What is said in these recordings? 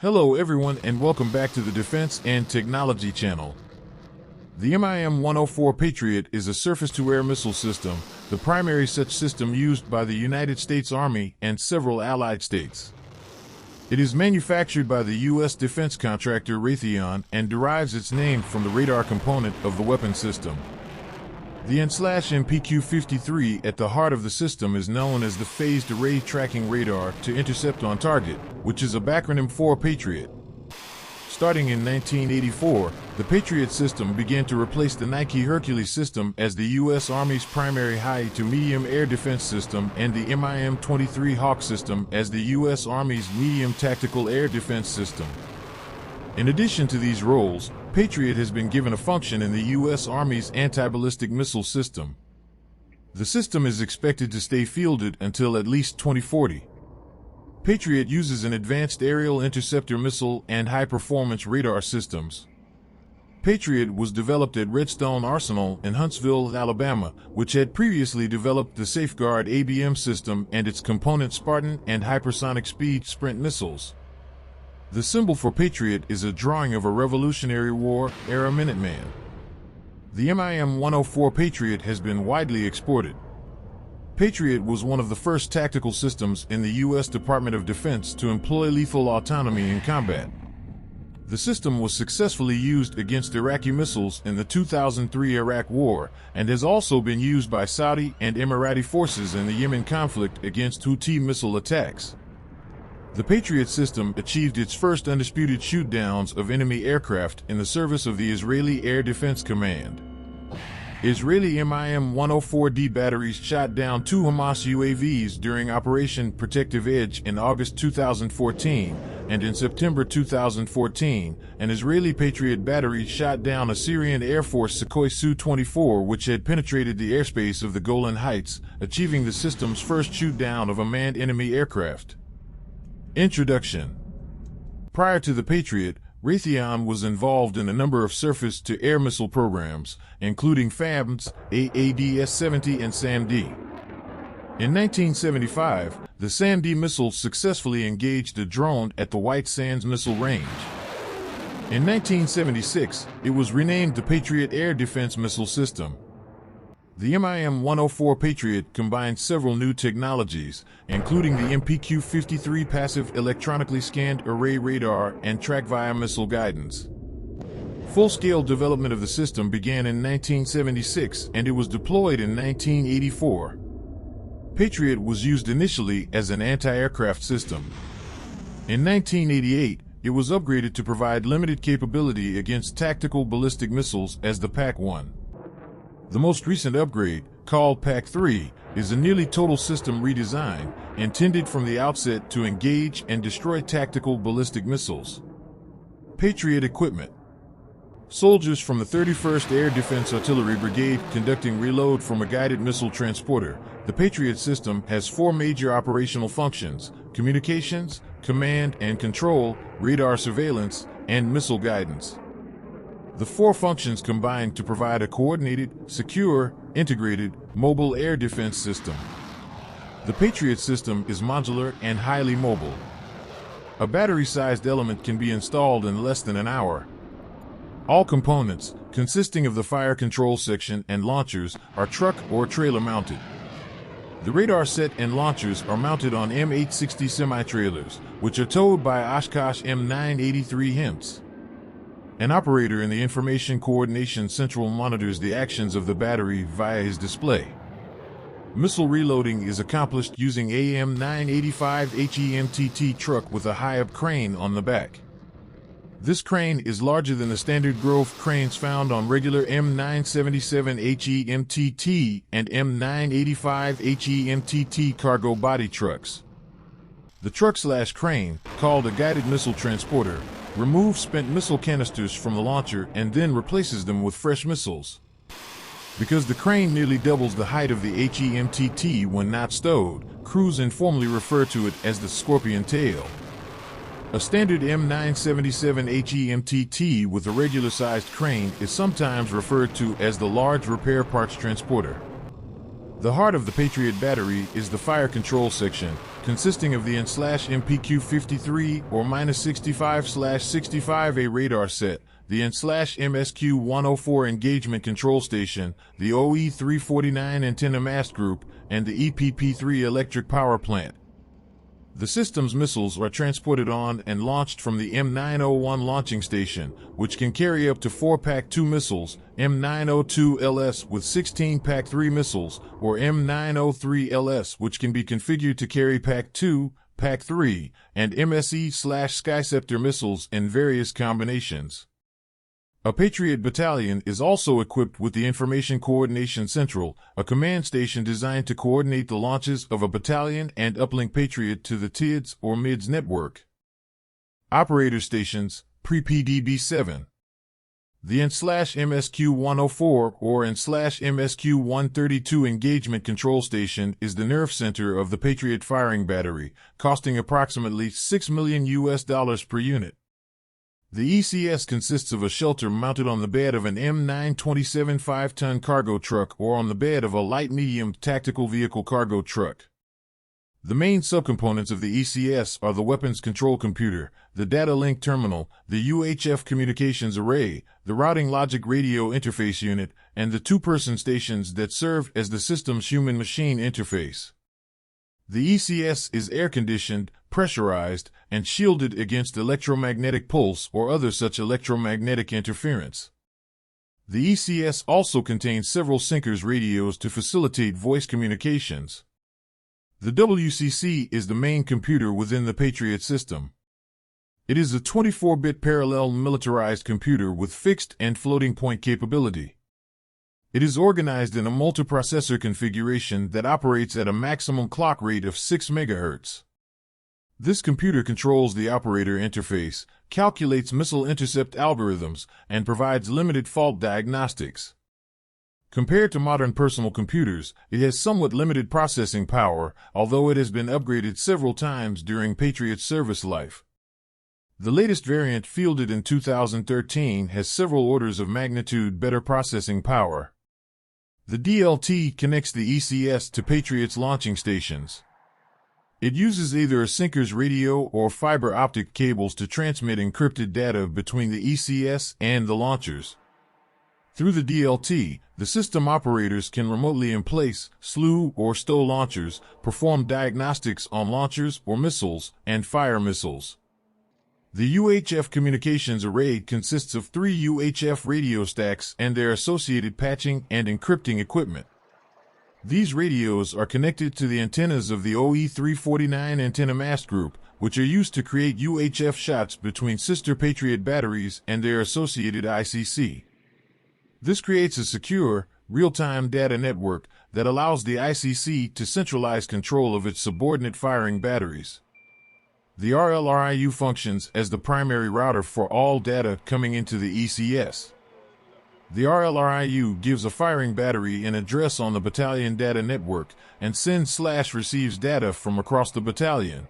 Hello everyone and welcome back to the Defense and Technology channel. The MIM-104 Patriot is a surface-to-air missile system, the primary such system used by the United States Army and several allied states. It is manufactured by the U.S. defense contractor Raytheon and derives its name from the radar component of the weapon system. The MPQ-53 at the heart of the system is known as the Phased Array Tracking Radar to Intercept on Target, which is a backronym for Patriot. Starting in 1984, the Patriot system began to replace the Nike Hercules system as the U.S. Army's primary high-to-medium air defense system and the MIM-23 Hawk system as the U.S. Army's medium tactical air defense system. In addition to these roles, Patriot has been given a function in the U.S. Army's anti-ballistic missile system. The system is expected to stay fielded until at least 2040. Patriot uses an advanced aerial interceptor missile and high-performance radar systems. Patriot was developed at Redstone Arsenal in Huntsville, Alabama, which had previously developed the Safeguard ABM system and its component Spartan and hypersonic speed Sprint missiles. The symbol for Patriot is a drawing of a Revolutionary War-era Minuteman. The MIM-104 Patriot has been widely exported. Patriot was one of the first tactical systems in the U.S. Department of Defense to employ lethal autonomy in combat. The system was successfully used against Iraqi missiles in the 2003 Iraq War and has also been used by Saudi and Emirati forces in the Yemen conflict against Houthi missile attacks. The Patriot system achieved its first undisputed shoot-downs of enemy aircraft in the service of the Israeli Air Defense Command. Israeli MIM-104D batteries shot down 2 Hamas UAVs during Operation Protective Edge in August 2014, and in September 2014, an Israeli Patriot battery shot down a Syrian Air Force Sukhoi Su-24 which had penetrated the airspace of the Golan Heights, achieving the system's first shoot-down of a manned enemy aircraft. Introduction. Prior to the Patriot, Raytheon was involved in a number of surface-to-air missile programs, including FAMS, AADS-70 and SAM-D. In 1975, the SAM-D missile successfully engaged a drone at the White Sands Missile Range. In 1976, it was renamed the Patriot Air Defense Missile System. The MIM-104 Patriot combines several new technologies, including the MPQ-53 passive electronically scanned array radar and track-via missile guidance. Full-scale development of the system began in 1976 and it was deployed in 1984. Patriot was used initially as an anti-aircraft system. In 1988, it was upgraded to provide limited capability against tactical ballistic missiles as the PAC-1. The most recent upgrade, called PAC-3, is a nearly total system redesign, intended from the outset to engage and destroy tactical ballistic missiles. Patriot equipment. Soldiers from the 31st Air Defense Artillery Brigade conducting reload from a guided missile transporter. The Patriot system has 4 major operational functions: communications, command and control, radar surveillance, and missile guidance. The 4 functions combine to provide a coordinated, secure, integrated, mobile air defense system. The Patriot system is modular and highly mobile. A battery-sized element can be installed in less than an hour. All components, consisting of the fire control section and launchers, are truck or trailer mounted. The radar set and launchers are mounted on M860 semi-trailers, which are towed by Oshkosh M983 HIMTs. An operator in the Information Coordination Central monitors the actions of the battery via his display. Missile reloading is accomplished using a M985 HEMTT truck with a high-up crane on the back. This crane is larger than the standard Grove cranes found on regular M977 HEMTT and M985 HEMTT cargo body trucks. The truck/crane, called a guided missile transporter, removes spent missile canisters from the launcher and then replaces them with fresh missiles. Because the crane nearly doubles the height of the HEMTT when not stowed, crews informally refer to it as the Scorpion Tail. A standard M977 HEMTT with a regular-sized crane is sometimes referred to as the Large Repair Parts Transporter. The heart of the Patriot battery is the fire control section, consisting of the N/MPQ-53 or -65/65A radar set, the N/MSQ-104 engagement control station, the OE-349 antenna mast group, and the EPP-3 electric power plant. The system's missiles are transported on and launched from the M901 launching station, which can carry up to 4 PAC-2 missiles, M902LS with 16 PAC-3 missiles, or M903LS, which can be configured to carry PAC-2, PAC-3, and MSE/Skyceptor missiles in various combinations. A Patriot battalion is also equipped with the Information Coordination Central, a command station designed to coordinate the launches of a battalion and uplink Patriot to the TIDS or MIDS network. Operator stations, pre-PDB-7. The N/MSQ-104 or N/MSQ-132 engagement control station is the nerve center of the Patriot firing battery, costing approximately $6 million per unit. The ECS consists of a shelter mounted on the bed of an M927 5-ton cargo truck or on the bed of a light-medium tactical vehicle cargo truck. The main subcomponents of the ECS are the weapons control computer, the data link terminal, the UHF communications array, the routing logic radio interface unit, and the 2-person stations that serve as the system's human-machine interface. The ECS is air-conditioned, pressurized, and shielded against electromagnetic pulse or other such electromagnetic interference. The ECS also contains several Syncers radios to facilitate voice communications. The WCC is the main computer within the Patriot system. It is a 24-bit parallel militarized computer with fixed and floating point capability. It is organized in a multiprocessor configuration that operates at a maximum clock rate of 6 MHz. This computer controls the operator interface, calculates missile intercept algorithms, and provides limited fault diagnostics. Compared to modern personal computers, it has somewhat limited processing power, although it has been upgraded several times during Patriot's service life. The latest variant, fielded in 2013, has several orders of magnitude better processing power. The DLT connects the ECS to Patriot's launching stations. It uses either a Syncers radio or fiber optic cables to transmit encrypted data between the ECS and the launchers. Through the DLT, the system operators can remotely emplace, slew, or stow launchers, perform diagnostics on launchers or missiles, and fire missiles. The UHF communications array consists of 3 UHF radio stacks and their associated patching and encrypting equipment. These radios are connected to the antennas of the OE-349 antenna mast group, which are used to create UHF shots between sister Patriot batteries and their associated ICC. This creates a secure, real-time data network that allows the ICC to centralize control of its subordinate firing batteries. The RLRIU functions as the primary router for all data coming into the ECS. The RLRIU gives a firing battery an address on the battalion data network and sends/receives data from across the battalion.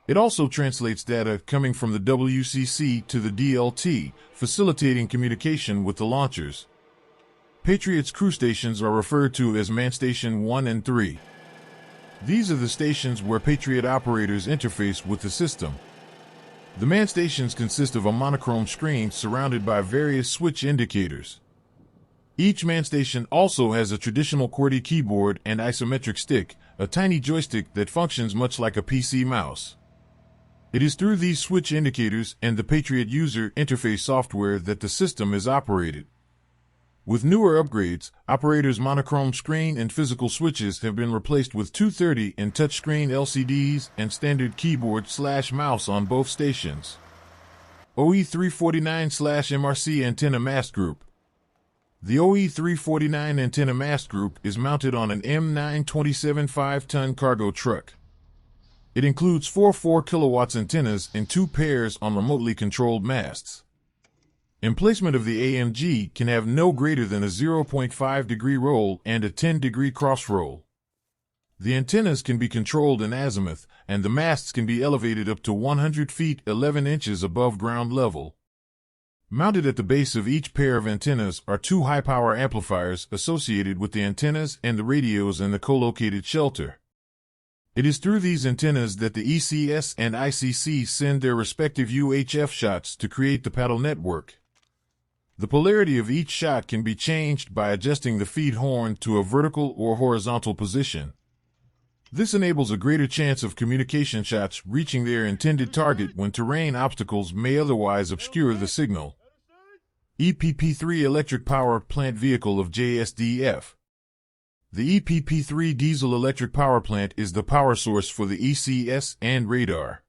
It also translates data coming from the WCC to the DLT, facilitating communication with the launchers. Patriot's crew stations are referred to as Man Station 1 and 3. These are the stations where Patriot operators interface with the system. The man stations consist of a monochrome screen surrounded by various switch indicators. Each man station also has a traditional QWERTY keyboard and isometric stick, a tiny joystick that functions much like a PC mouse. It is through these switch indicators and the Patriot user interface software that the system is operated. With newer upgrades, operators' monochrome screen and physical switches have been replaced with 230 and touchscreen LCDs and standard keyboard/mouse on both stations. OE-349/MRC antenna mast group. The OE-349 antenna mast group is mounted on an M927 5-ton cargo truck. It includes 4 4-kilowatt antennas in 2 pairs on remotely controlled masts. Emplacement of the AMG can have no greater than a 0.5-degree roll and a 10-degree cross roll. The antennas can be controlled in azimuth, and the masts can be elevated up to 100 feet 11 inches above ground level. Mounted at the base of each pair of antennas are 2 high-power amplifiers associated with the antennas and the radios in the co-located shelter. It is through these antennas that the ECS and ICC send their respective UHF shots to create the paddle network. The polarity of each shot can be changed by adjusting the feed horn to a vertical or horizontal position. This enables a greater chance of communication shots reaching their intended target when terrain obstacles may otherwise obscure the signal. EPP-3 Electric Power Plant Vehicle of JSDF. The EPP-3 Diesel Electric Power Plant is the power source for the ECS and radar.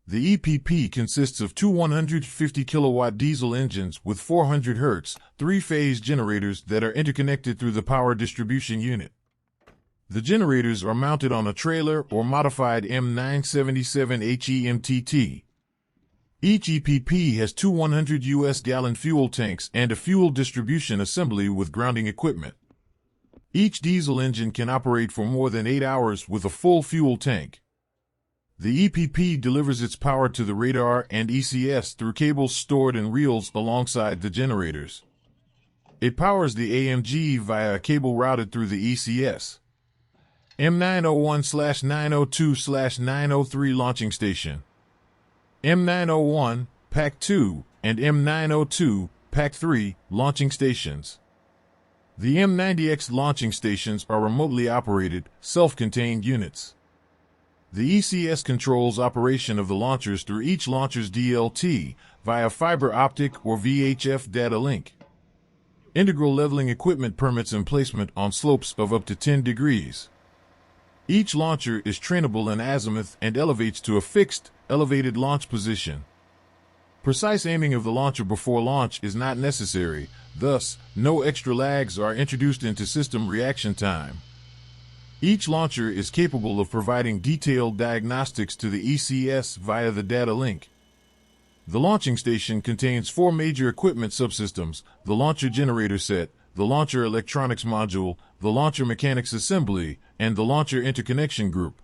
The EPP consists of two 150 kilowatt diesel engines with 400 Hz, three-phase generators that are interconnected through the power distribution unit. The generators are mounted on a trailer or modified M977 HEMTT. Each EPP has two 100 US gallon fuel tanks and a fuel distribution assembly with grounding equipment. Each diesel engine can operate for more than 8 hours with a full fuel tank. The EPP delivers its power to the radar and ECS through cables stored in reels alongside the generators. It powers the AMG via a cable routed through the ECS. M901/902/903 Launching Station. M901, Pack 2, and M902, Pack 3 launching stations. The M90X launching stations are remotely operated, self-contained units. The ECS controls operation of the launchers through each launcher's DLT via fiber optic or VHF data link. Integral leveling equipment permits emplacement on slopes of up to 10 degrees. Each launcher is trainable in azimuth and elevates to a fixed, elevated launch position. Precise aiming of the launcher before launch is not necessary, thus, no extra lags are introduced into system reaction time. Each launcher is capable of providing detailed diagnostics to the ECS via the data link. The launching station contains four major equipment subsystems: the launcher generator set, the launcher electronics module, the launcher mechanics assembly, and the launcher interconnection group.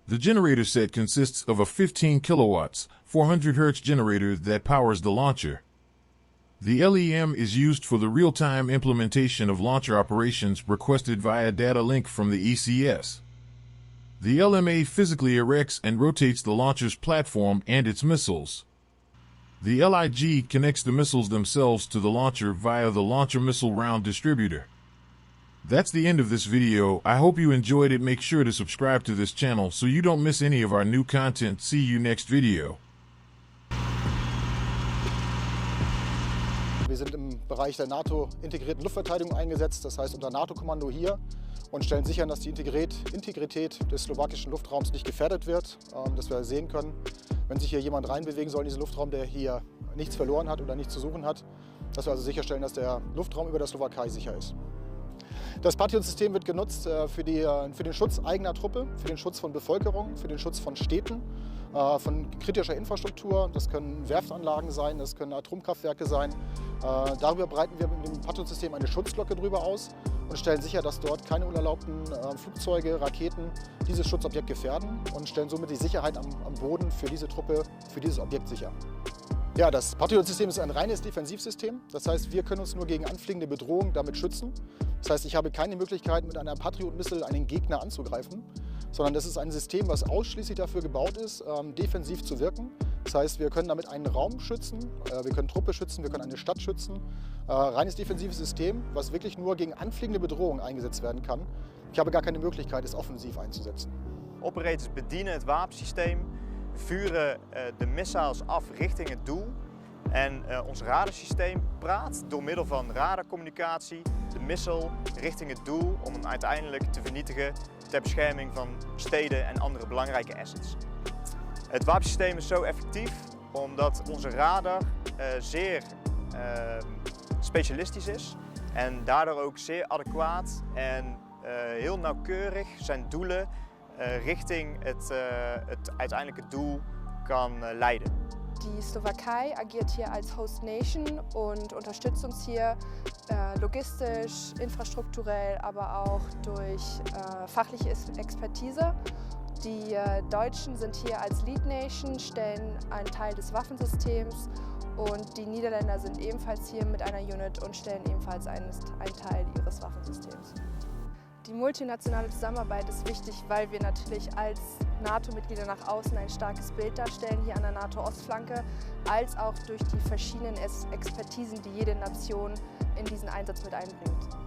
The generator set consists of a 15 kilowatts, 400 Hz generator that powers the launcher. The LEM is used for the real-time implementation of launcher operations requested via data link from the ECS. The LMA physically erects and rotates the launcher's platform and its missiles. The LIG connects the missiles themselves to the launcher via the launcher missile round distributor. That's the end of this video. I hope you enjoyed it. Make sure to subscribe to this channel so you don't miss any of our new content. See you next video. Wir sind im Bereich der NATO-integrierten Luftverteidigung eingesetzt, das heißt unter NATO-Kommando hier, und stellen sicher, dass die Integrität des slowakischen Luftraums nicht gefährdet wird, dass wir sehen können, wenn sich hier jemand reinbewegen soll in diesen Luftraum, der hier nichts verloren hat oder nichts zu suchen hat, dass wir also sicherstellen, dass der Luftraum über der Slowakei sicher ist. Das Patriot-System wird genutzt für den Schutz eigener Truppe, für den Schutz von Bevölkerung, für den Schutz von Städten, von kritischer Infrastruktur. Das können Werftanlagen sein, das können Atomkraftwerke sein. Darüber breiten wir mit dem Patriot-System eine Schutzglocke drüber aus und stellen sicher, dass dort keine unerlaubten Flugzeuge, Raketen dieses Schutzobjekt gefährden und stellen somit die Sicherheit am Boden für diese Truppe, für dieses Objekt sicher. Ja, das Patriot-System ist ein reines Defensivsystem. Das heißt, wir können uns nur gegen anfliegende Bedrohungen damit schützen. Das heißt, ich habe keine Möglichkeit, mit einer Patriot-Missile einen Gegner anzugreifen, sondern das ist ein System, was ausschließlich dafür gebaut ist, defensiv zu wirken. Das heißt, wir können damit einen Raum schützen, wir können Truppe schützen, wir können eine Stadt schützen. Reines defensives System, was wirklich nur gegen anfliegende Bedrohungen eingesetzt werden kann. Ich habe gar keine Möglichkeit, es offensiv einzusetzen. Operators bedienen het wapensysteem, vuren de missiles af richting het doel. En ons radarsysteem praat door middel van radarcommunicatie de missile richting het doel om hem uiteindelijk te vernietigen ter bescherming van steden en andere belangrijke assets. Het wapensysteem is zo effectief omdat onze radar zeer specialistisch is en daardoor ook zeer adequaat en heel nauwkeurig zijn doelen richting het uiteindelijke Doel kan leiden. Die Slowakei agiert hier als Host Nation und unterstützt uns hier logistisch, infrastrukturell, aber auch durch fachliche Expertise. Die Deutschen sind hier als Lead Nation, stellen einen Teil des Waffensystems und die Niederländer sind ebenfalls hier mit einer Unit und stellen ebenfalls einen Teil ihres Waffensystems. Die multinationale Zusammenarbeit ist wichtig, weil wir natürlich als NATO-Mitglieder nach außen ein starkes Bild darstellen, hier an der NATO-Ostflanke, als auch durch die verschiedenen Expertisen, die jede Nation in diesen Einsatz mit einbringt.